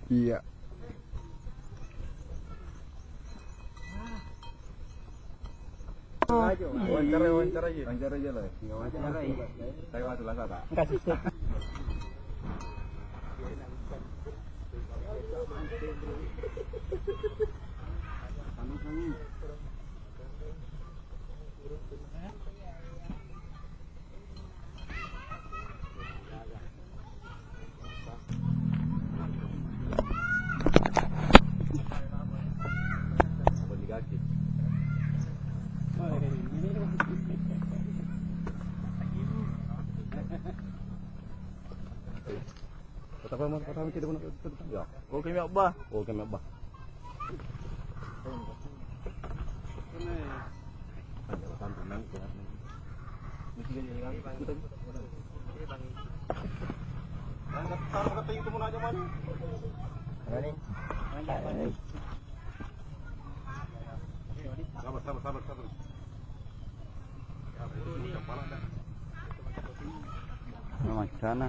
Iya. Wawancara aja lah. Saya masuk lah tak. Kasih sih. Pertama kita pun ya. Oke, Mbak Bah. Oke, Mbak Bah. Sabar. Macana.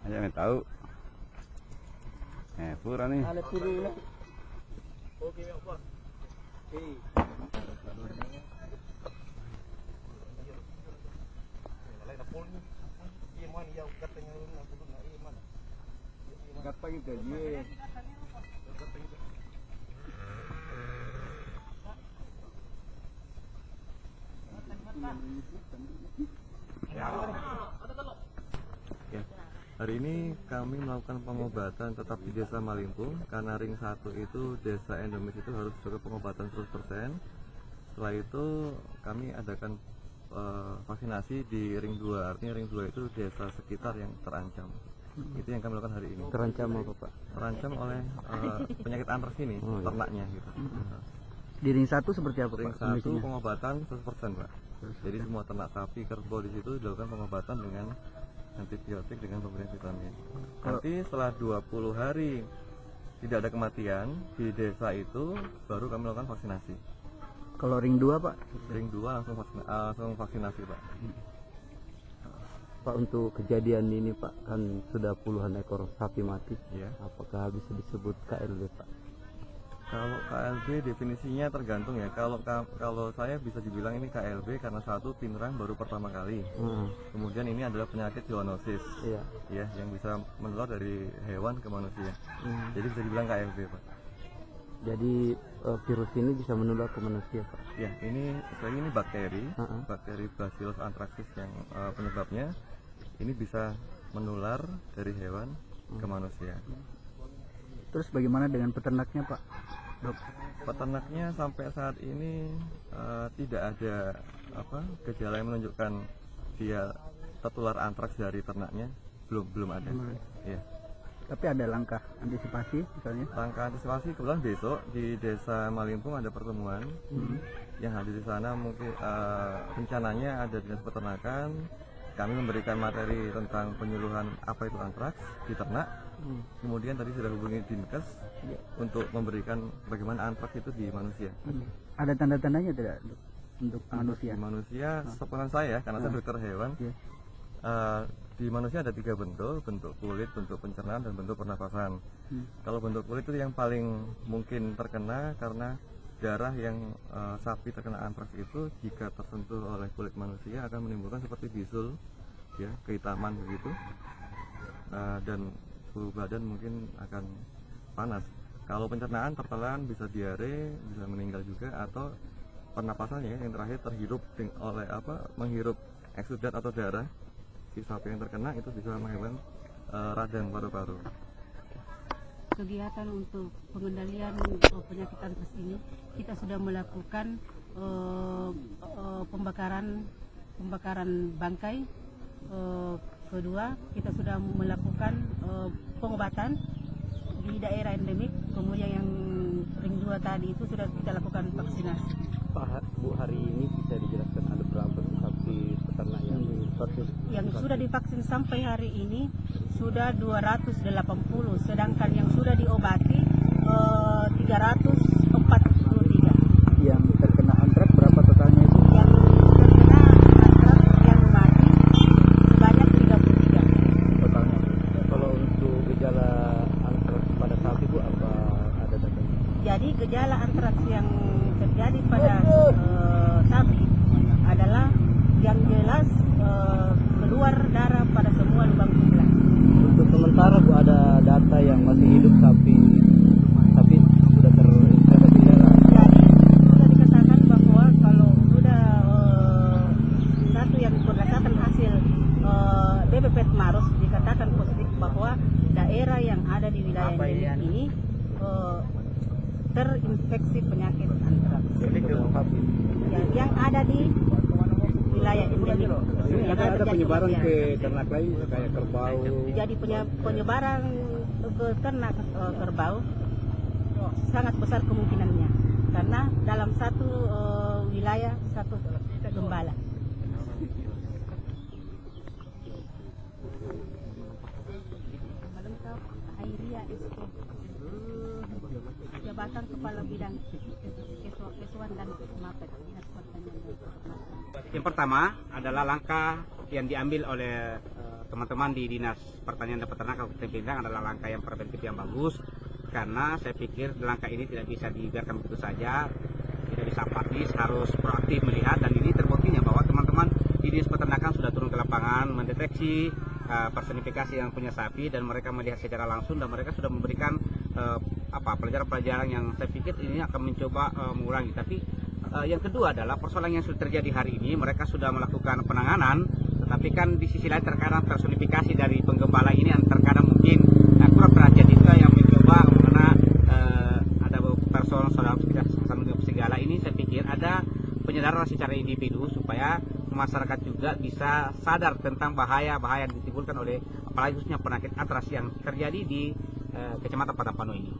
Aja nih tahu. Pura nih. Ada pura. Oke, Mbak Bah. Kata gitu aja. Ya. Hari ini kami melakukan pengobatan tetap di Desa Malimpung karena ring 1 itu desa endemis itu harus juga pengobatan 100%. Setelah itu kami adakan vaksinasi di ring 2. Artinya ring 2 itu desa sekitar yang terancam. Itu yang kami lakukan hari ini. Terancam apa, Pak? Terancam oleh penyakit antraks ini, ternaknya gitu. Di ring 1 seperti apa, Ring Pak? 1 pengobatan 100%, Pak. Jadi semua ternak sapi, kerbau di situ dilakukan pengobatan dengan antibiotik dengan pemberian vitamin. Nanti setelah 20 hari tidak ada kematian di desa itu, baru kami lakukan vaksinasi. Kalau ring 2, Pak? Ring 2 langsung vaksinasi, Pak. Pak, untuk kejadian ini, Pak, kan sudah puluhan ekor sapi mati. Ya. Apakah bisa disebut KLB, Pak? Kalau KLB definisinya tergantung ya. Kalau saya bisa dibilang ini KLB karena satu pinerang baru pertama kali. Kemudian ini adalah penyakit zoonosis. Iya. Ya, yang bisa menular dari hewan ke manusia. Jadi bisa dibilang KLB, Pak. Jadi virus ini bisa menular ke manusia, Pak? Ya, ini bakteri, bakteri Bacillus anthracis yang penyebabnya ini bisa menular dari hewan ke manusia. Terus bagaimana dengan peternaknya, Pak? Dok. Peternaknya sampai saat ini tidak ada gejala yang menunjukkan dia tertular antraks dari ternaknya, belum ada. Ya. Tapi ada langkah antisipasi misalnya? Langkah antisipasi kebetulan besok di Desa Malimpung ada pertemuan. Yang hadir di sana mungkin rencananya ada dinas peternakan. Kami memberikan materi tentang penyuluhan apa itu antraks di ternak. Kemudian tadi sudah hubungi Dinkes untuk memberikan bagaimana antraks itu di manusia. Ada tanda-tandanya tidak untuk manusia? Di manusia, sepengetahuan saya karena saya dokter hewan. Di manusia ada 3 bentuk kulit, bentuk pencernaan, dan bentuk pernapasan. Kalau bentuk kulit itu yang paling mungkin terkena karena darah yang sapi terkena antraks itu jika tersentuh oleh kulit manusia akan menimbulkan seperti bisul, ya, kehitaman begitu, dan suhu badan mungkin akan panas. Kalau pencernaan tertelan bisa diare, bisa meninggal juga, atau pernapasannya yang terakhir terhirup menghirup eksudat atau darah si sapi yang terkena itu bisa menyebabkan radang paru-paru. Kegiatan untuk pengendalian penyakit antraks ini kita sudah melakukan pembakaran bangkai. Kedua, kita sudah melakukan pengobatan di daerah endemik. Kemudian yang ring 2 tadi itu sudah kita lakukan vaksinasi. Pak, Bu, hari ini bisa dijelaskan ada berapa sapi peternak yang divaksin? Yang sudah divaksin sampai hari ini sudah 280, sedangkan yang sudah diobati 343. Yang terkena antraks berapa totalnya? wilayah endemik ini terinfeksi penyakit antraks. Ya, yang ada di wilayah endemik. Yang Ada terjadi penyebaran kematian. ke ternak lain kayak kerbau. Jadi penyebaran ke ternak kerbau sangat besar kemungkinannya karena dalam satu wilayah satu gembala. Melengkap Airia SK, jabatan kepala bidang kesuan dan mapet Dinas Pertanian dan Peternakan. Yang pertama adalah langkah yang diambil oleh teman-teman di Dinas Pertanian dan Peternakan Kabupaten Pindrang adalah langkah yang preventif yang bagus, karena saya pikir langkah ini tidak bisa dibiarkan begitu saja, tidak bisa apatis, harus proaktif melihat, dan ini terbuktinya bahwa teman-teman di Dinas Peternakan sudah turun ke lapangan mendeteksi personifikasi yang punya sapi dan mereka melihat secara langsung dan mereka sudah memberikan pelajaran-pelajaran yang saya pikir ini akan mencoba mengurangi. Tapi yang kedua adalah persoalan yang sudah terjadi hari ini, mereka sudah melakukan penanganan, tetapi kan di sisi lain terkadang personifikasi dari penggembala ini yang terkadang mungkin kurang perhatian, juga yang mencoba karena ada person saudara sama segala ini. Saya pikir ada penyadaran secara individu supaya masyarakat juga bisa sadar tentang bahaya-bahaya yang ditimbulkan oleh apalagi khususnya penyakit antraks yang terjadi di Kecamatan Padang Panoi ini.